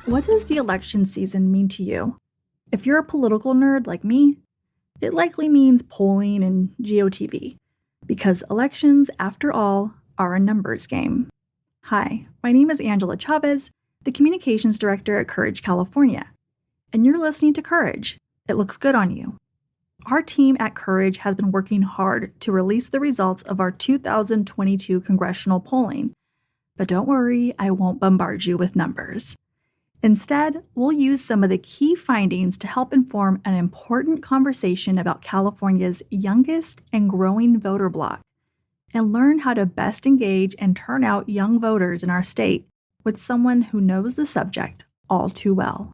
What does the election season mean to you? If you're a political nerd like me, it likely means polling and GOTV, because elections, after all, are a numbers game. Hi, my name is Angela Chavez, the Communications Director at Courage, California, and you're listening to Courage. It looks good on you. Our team at Courage has been working hard to release the results of our 2022 congressional polling. But don't worry, I won't bombard you with numbers. Instead, we'll use some of the key findings to help inform an important conversation about California's youngest and growing voter bloc, and learn how to best engage and turn out young voters in our state with someone who knows the subject all too well.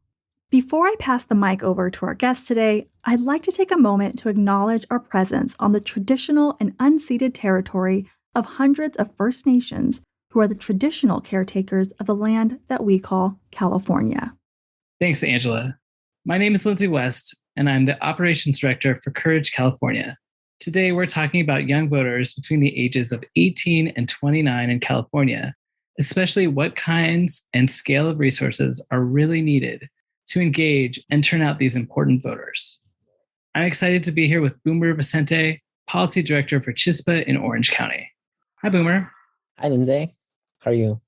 Before I pass the mic over to our guest today, I'd like to take a moment to acknowledge our presence on the traditional and unceded territory of hundreds of First Nations who are the traditional caretakers of the land that we call California. Thanks, Angela. My name is Lindsay West, and I'm the Operations Director for Courage, California. Today, we're talking about young voters between the ages of 18 and 29 in California, especially what kinds and scale of resources are really needed to engage and turn out these important voters. I'm excited to be here with Boomer Vicente, Policy Director for Chispa in Orange County. Hi, Boomer. Hi, Lindsay. How are you?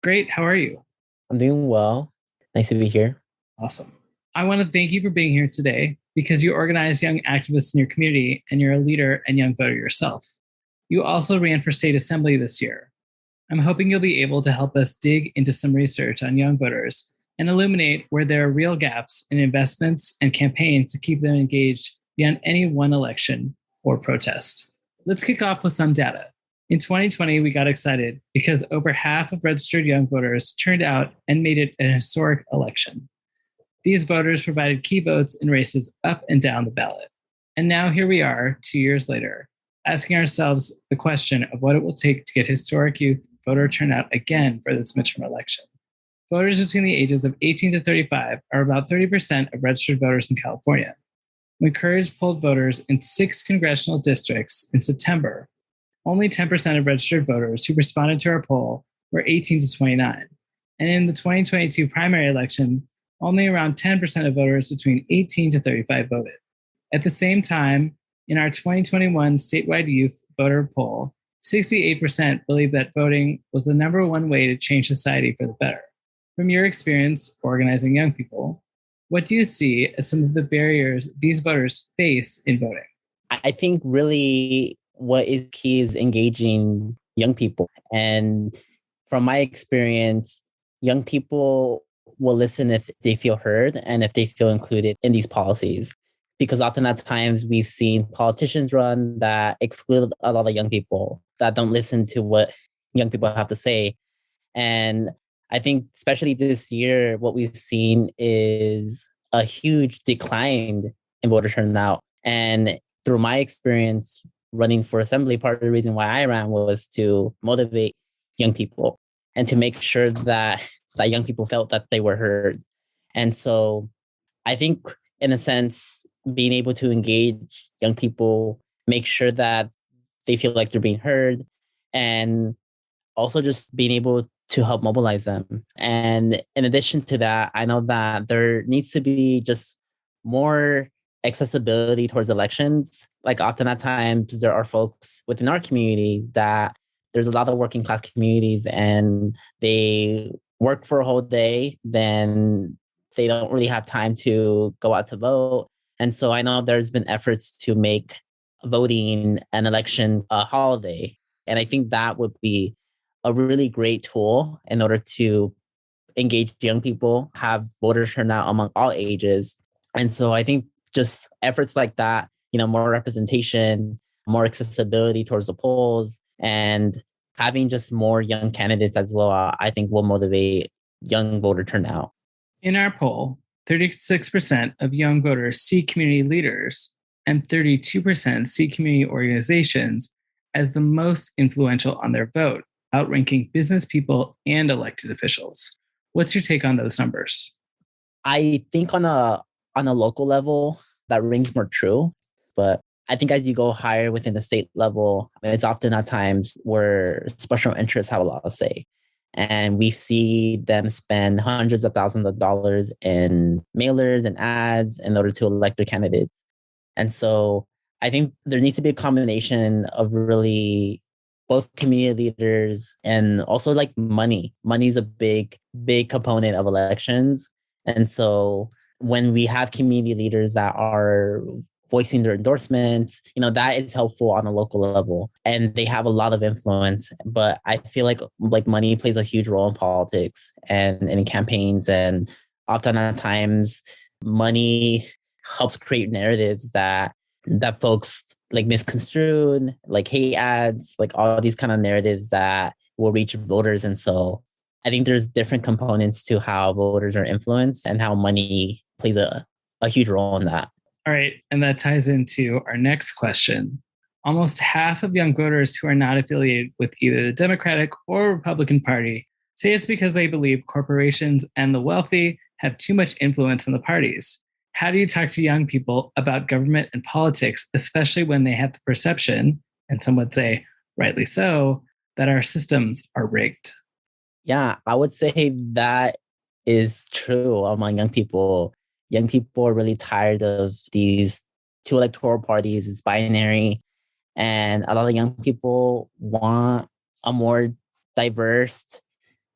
Great. How are you? I'm doing well. Nice to be here. Awesome. I want to thank you for being here today because you organize young activists in your community and you're a leader and young voter yourself. You also ran for state assembly this year. I'm hoping you'll be able to help us dig into some research on young voters and illuminate where there are real gaps in investments and campaigns to keep them engaged beyond any one election or protest. Let's kick off with some data. In 2020, we got excited because over half of registered young voters turned out and made it an historic election. These voters provided key votes in races up and down the ballot. And now here we are, 2 years later, asking ourselves the question of what it will take to get historic youth voter turnout again for this midterm election. Voters between the ages of 18 to 35 are about 30% of registered voters in California. When Courage polled voters in 6 congressional districts in September, only 10% of registered voters who responded to our poll were 18 to 29. And in the 2022 primary election, only around 10% of voters between 18 to 35 voted. At the same time, in our 2021 statewide youth voter poll, 68% believed that voting was the number one way to change society for the better. From your experience organizing young people, what do you see as some of the barriers these voters face in voting? I think really what is key is engaging young people. And from my experience, young people will listen if they feel heard and if they feel included in these policies. Because often at times we've seen politicians run that exclude a lot of young people that don't listen to what young people have to say. And I think especially this year, what we've seen is a huge decline in voter turnout. And through my experience running for assembly, part of the reason why I ran was to motivate young people and to make sure that young people felt that they were heard. And so I think, in a sense, being able to engage young people, make sure that they feel like they're being heard, and also just being able to help mobilize them. And in addition to that, I know that there needs to be just more accessibility towards elections. Like often at times there are folks within our communities that there's a lot of working class communities and they work for a whole day, then they don't really have time to go out to vote. And so I know there's been efforts to make voting and election a holiday. And I think that would be a really great tool in order to engage young people, have voter turnout among all ages. And so I think just efforts like that, more representation, more accessibility towards the polls, and having just more young candidates as well, I think will motivate young voter turnout. In our poll, 36% of young voters see community leaders and 32% see community organizations as the most influential on their vote, outranking business people and elected officials. What's your take on those numbers? I think on a local level, that rings more true. But I think as you go higher within the state level, it's often at times where special interests have a lot to say. And we see them spend hundreds of thousands of dollars in mailers and ads in order to elect their candidates. And so I think there needs to be a combination of really both community leaders and also like money. Money is a big component of elections. And so when we have community leaders that are voicing their endorsements, that is helpful on a local level. And they have a lot of influence. But I feel like money plays a huge role in politics and in campaigns. And oftentimes money helps create narratives that folks like misconstrued, like hate ads, like all these kind of narratives that will reach voters. And so I think there's different components to how voters are influenced and how money plays a huge role in that. All right. And that ties into our next question. Almost half of young voters who are not affiliated with either the Democratic or Republican Party say it's because they believe corporations and the wealthy have too much influence in the parties. How do you talk to young people about government and politics, especially when they have the perception, and some would say rightly so, that our systems are rigged? Yeah, I would say that is true among young people. Young people are really tired of these two electoral parties. It's binary. And a lot of young people want a more diverse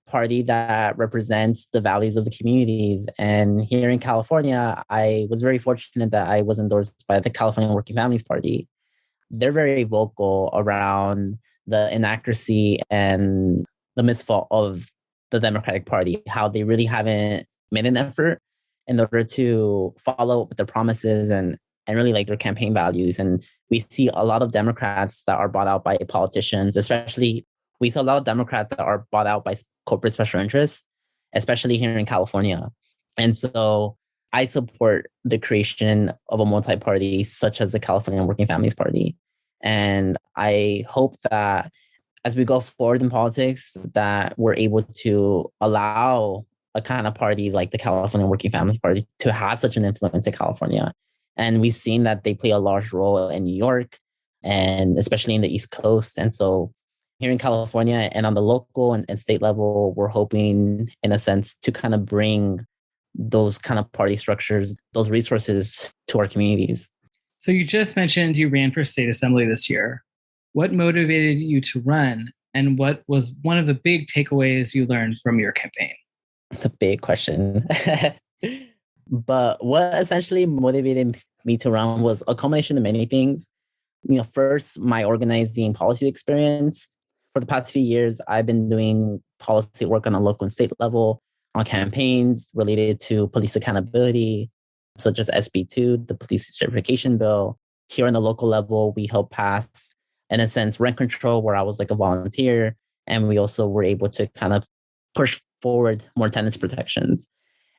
party that represents the values of the communities. And here in California, I was very fortunate that I was endorsed by the California Working Families Party. They're very vocal around the inaccuracy and the misfall of the Democratic Party, how they really haven't made an effort in order to follow up with their promises and really like their campaign values. And we see a lot of Democrats that are bought out by politicians, especially we see a lot of Democrats that are bought out by corporate special interests, especially here in California. And so I support the creation of a multi-party such as the California Working Families Party. And I hope that as we go forward in politics, that we're able to allow a kind of party like the California Working Families Party to have such an influence in California. And we've seen that they play a large role in New York and especially in the East Coast. And so here in California and on the local and state level, we're hoping in a sense to kind of bring those kind of party structures, those resources to our communities. So you just mentioned you ran for state assembly this year. What motivated you to run? And what was one of the big takeaways you learned from your campaign? It's a big question. But what essentially motivated me to run was a combination of many things. First, my organizing policy experience. For the past few years, I've been doing policy work on a local and state level on campaigns related to police accountability, such as SB2, the police certification bill. Here on the local level, we helped pass, in a sense, rent control, where I was like a volunteer. And we also were able to kind of push forward more tenants protections.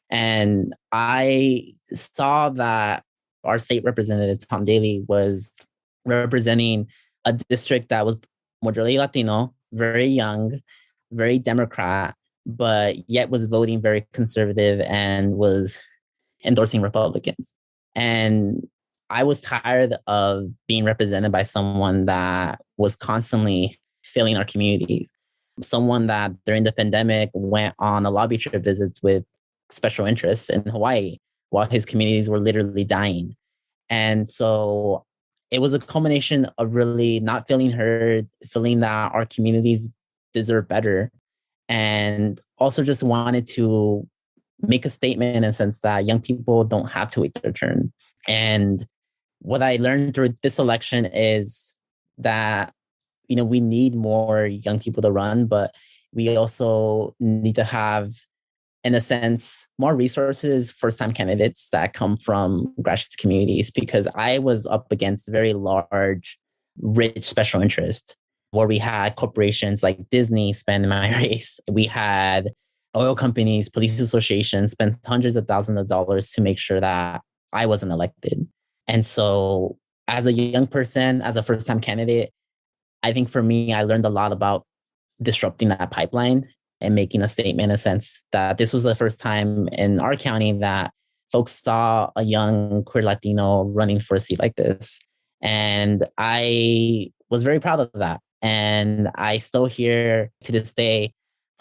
And I saw that our state representative, Tom Daly, was representing a district that was majority Latino, very young, very Democrat, but yet was voting very conservative and was endorsing Republicans. And I was tired of being represented by someone that was constantly failing our communities. Someone that during the pandemic went on a lobby trip visits with special interests in Hawaii while his communities were literally dying. And so it was a combination of really not feeling heard, feeling that our communities deserve better, and also just wanted to make a statement in a sense that young people don't have to wait their turn. And what I learned through this election is that, we need more young people to run, but we also need to have, in a sense, more resources for some candidates that come from grassroots communities, because I was up against very large, rich special interest where we had corporations like Disney spend in my race. We had oil companies, police associations spend hundreds of thousands of dollars to make sure that I wasn't elected. And so as a young person, as a first-time candidate, I think for me, I learned a lot about disrupting that pipeline and making a statement in a sense that this was the first time in our county that folks saw a young queer Latino running for a seat like this. And I was very proud of that. And I still hear to this day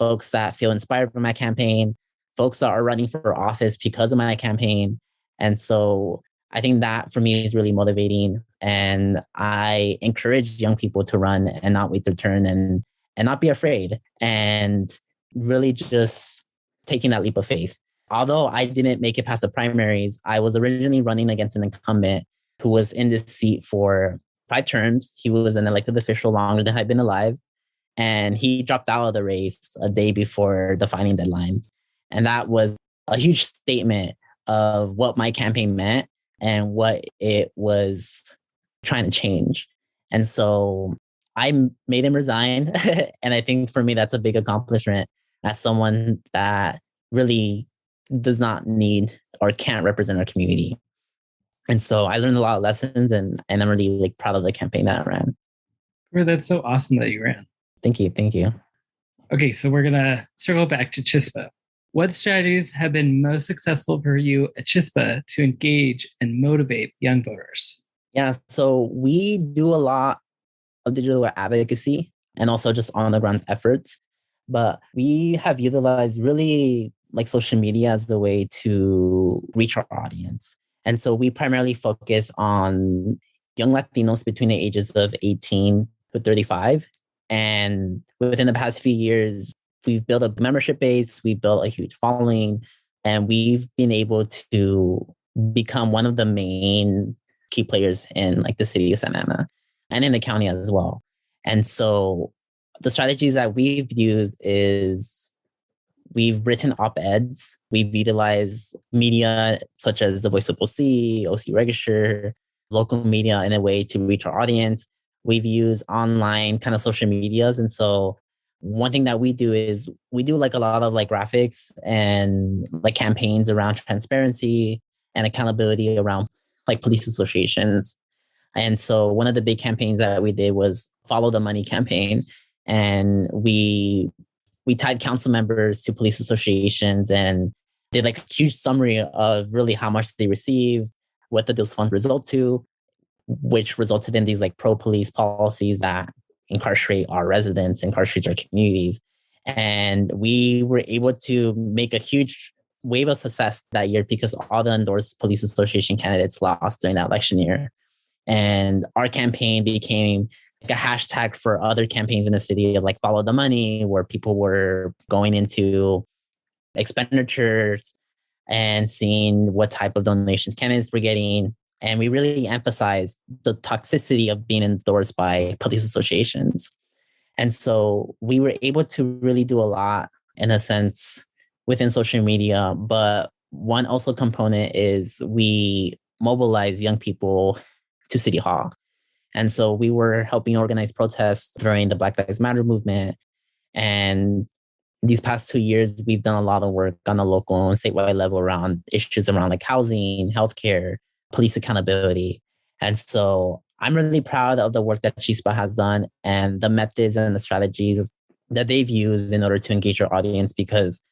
folks that feel inspired by my campaign, folks that are running for office because of my campaign. And so I think that for me is really motivating. And I encourage young people to run and not wait their turn and not be afraid and really just taking that leap of faith. Although I didn't make it past the primaries, I was originally running against an incumbent who was in this seat for 5 terms. He was an elected official longer than I'd been alive. And he dropped out of the race a day before the filing deadline. And that was a huge statement of what my campaign meant and what it was trying to change. And so I made him resign. And I think for me, that's a big accomplishment as someone that really does not need or can't represent our community. And so I learned a lot of lessons, and I'm really proud of the campaign that I ran. That's so awesome that you ran. Thank you. Thank you. Okay, so we're going to circle back to Chispa. What strategies have been most successful for you at Chispa to engage and motivate young voters? Yeah, so we do a lot of digital advocacy and also just on the ground efforts, but we have utilized really like social media as the way to reach our audience. And so we primarily focus on young Latinos between the ages of 18 to 35. And within the past few years, we've built a membership base, we've built a huge following, and we've been able to become one of the main key players in like the city of Santa Ana and in the county as well. And so the strategies that we've used is we've written op-eds, we've utilized media such as the Voice of OC Register, local media in a way to reach our audience. We've used online kind of social medias. And so one thing that we do is we do like a lot of like graphics and like campaigns around transparency and accountability around like police associations. And so one of the big campaigns that we did was Follow the Money campaign. And we tied council members to police associations and did like a huge summary of really how much they received, what did those funds result to, which resulted in these like pro-police policies that incarcerate our residents, incarcerate our communities. And we were able to make a huge wave of success that year because all the endorsed police association candidates lost during that election year. And our campaign became like a hashtag for other campaigns in the city of like Follow the Money, where people were going into expenditures and seeing what type of donations candidates were getting. And we really emphasized the toxicity of being endorsed by police associations. And so we were able to really do a lot in a sense within social media. But one also component is we mobilize young people to City Hall. And so we were helping organize protests during the Black Lives Matter movement. And these past 2 years, we've done a lot of work on the local and statewide level around issues around like housing, healthcare, police accountability. And so I'm really proud of the work that Chispa has done and the methods and the strategies that they've used in order to engage our audience, because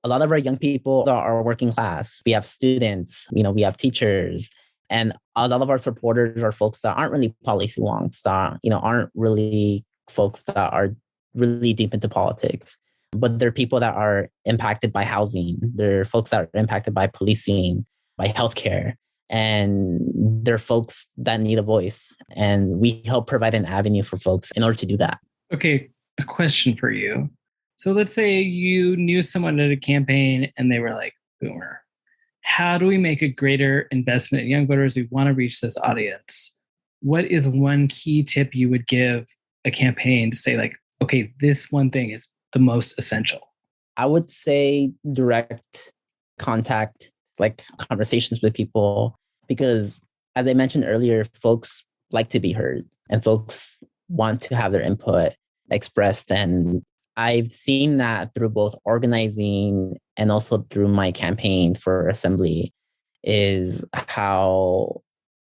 a lot of our young people are working class. We have students, we have teachers, and a lot of our supporters are folks that aren't really policy wonks, that, aren't really folks that are really deep into politics. But they're people that are impacted by housing. They're folks that are impacted by policing, by healthcare. And they're folks that need a voice. And we help provide an avenue for folks in order to do that. Okay, a question for you. So let's say you knew someone at a campaign and they were like, Boomer, how do we make a greater investment in young voters? We want to reach this audience. What is one key tip you would give a campaign to say like, okay, this one thing is the most essential? I would say direct contact, like conversations with people, because as I mentioned earlier, folks like to be heard and folks want to have their input expressed. And I've seen that through both organizing and also through my campaign for assembly, is how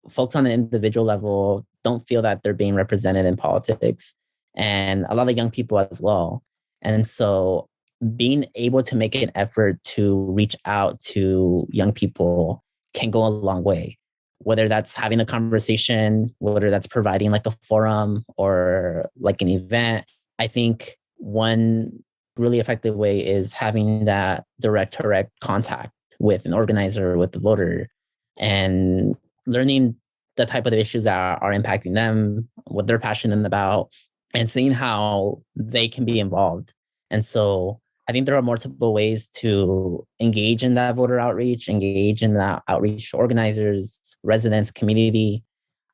folks on an individual level don't feel that they're being represented in politics, and a lot of young people as well. And so being able to make an effort to reach out to young people can go a long way, whether that's having a conversation, whether that's providing like a forum or like an event. I think one really effective way is having that direct contact with an organizer, with the voter, and learning the type of issues that are impacting them, what they're passionate about, and seeing how they can be involved. And so I think there are multiple ways to engage in that voter outreach, engage in that outreach to organizers, residents, community.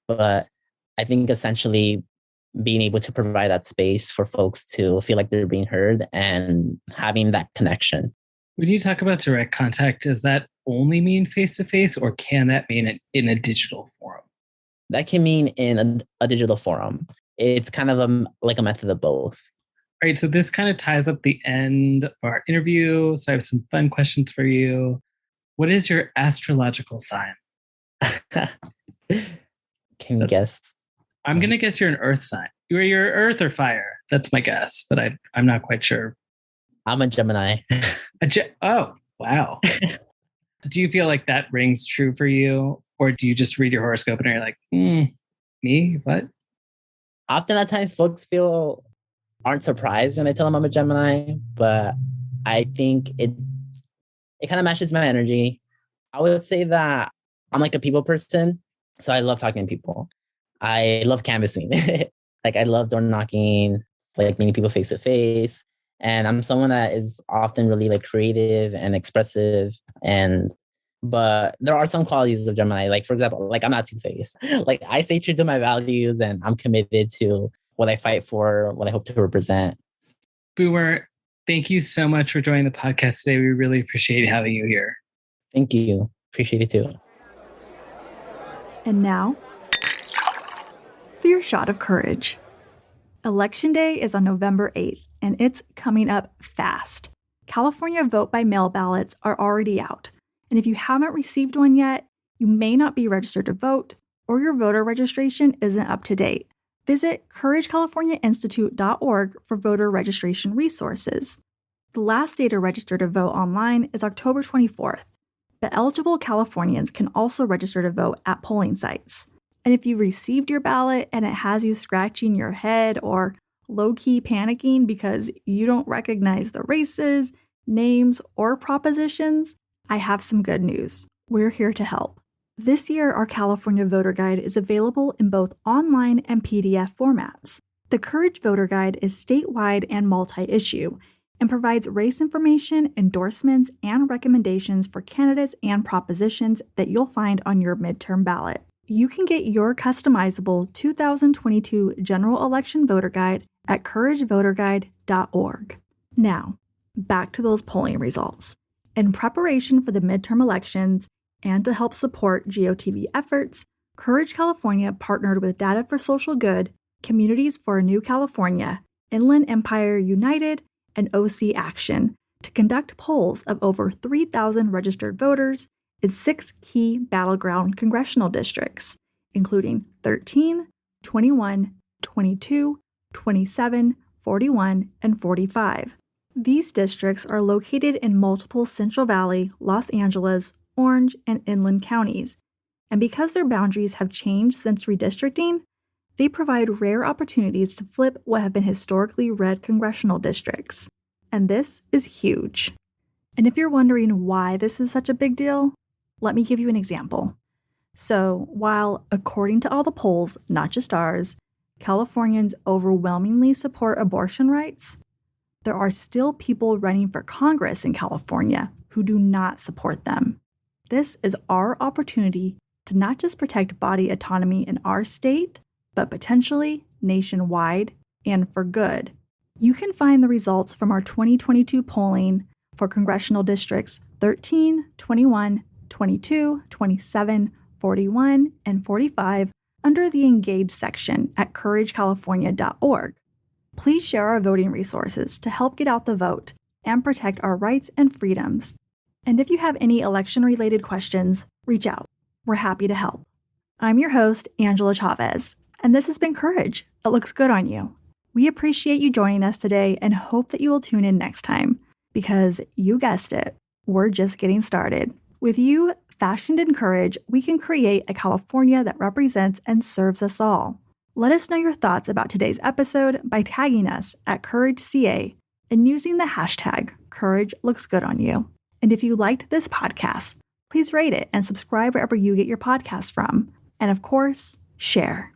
But I think essentially being able to provide that space for folks to feel like they're being heard and having that connection. When you talk about direct contact, does that only mean face-to-face, or can that mean in a digital forum? That can mean in a digital forum. It's kind of like a method of both. All right, so this kind of ties up the end of our interview. So I have some fun questions for you. What is your astrological sign? Can you guess? I'm going to guess you're an earth sign. You're earth or fire. That's my guess, but I'm not quite sure. I'm a Gemini. Oh, wow. Do you feel like that rings true for you? Or do you just read your horoscope and you're like, me? What? Often at times folks aren't surprised when I tell them I'm a Gemini, but I think it kind of matches my energy. I would say that I'm like a people person. So I love talking to people. I love canvassing. Like I love door knocking, like meeting people face to face. And I'm someone that is often really like creative and expressive. But there are some qualities of Gemini. Like for example, like I'm not two-faced. Like I stay true to my values and I'm committed to what I fight for, what I hope to represent. Boomer, thank you so much for joining the podcast today. We really appreciate having you here. Thank you. Appreciate it too. And now, for your shot of courage. Election Day is on November 8th, and it's coming up fast. California vote-by-mail ballots are already out, and if you haven't received one yet, you may not be registered to vote, or your voter registration isn't up to date. Visit CourageCaliforniaInstitute.org for voter registration resources. The last day to register to vote online is October 24th, but eligible Californians can also register to vote at polling sites. And if you received your ballot and it has you scratching your head or low-key panicking because you don't recognize the races, names, or propositions, I have some good news. We're here to help. This year, our California Voter Guide is available in both online and PDF formats. The Courage Voter Guide is statewide and multi-issue and provides race information, endorsements, and recommendations for candidates and propositions that you'll find on your midterm ballot. You can get your customizable 2022 General Election Voter Guide at couragevoterguide.org. Now, back to those polling results. In preparation for the midterm elections and to help support GOTV efforts, Courage California partnered with Data for Social Good, Communities for a New California, Inland Empire United, and OC Action to conduct polls of over 3,000 registered voters in 6 key battleground congressional districts, including 13, 21, 22, 27, 41, and 45. These districts are located in multiple Central Valley, Los Angeles, Orange, and Inland counties, and because their boundaries have changed since redistricting, they provide rare opportunities to flip what have been historically red congressional districts. And this is huge. And if you're wondering why this is such a big deal, let me give you an example. So, while according to all the polls, not just ours, Californians overwhelmingly support abortion rights, there are still people running for Congress in California who do not support them. This is our opportunity to not just protect body autonomy in our state, but potentially nationwide and for good. You can find the results from our 2022 polling for congressional districts 13, 21, 22, 27, 41, and 45 under the Engage section at couragecalifornia.org. Please share our voting resources to help get out the vote and protect our rights and freedoms. And if you have any election-related questions, reach out. We're happy to help. I'm your host, Angela Chavez, and this has been Courage. It looks good on you. We appreciate you joining us today and hope that you will tune in next time, because you guessed it, we're just getting started. With you, fashioned in courage, we can create a California that represents and serves us all. Let us know your thoughts about today's episode by tagging us at CourageCA and using the hashtag #CourageLooksGoodOnYou. And if you liked this podcast, please rate it and subscribe wherever you get your podcasts from. And of course, share.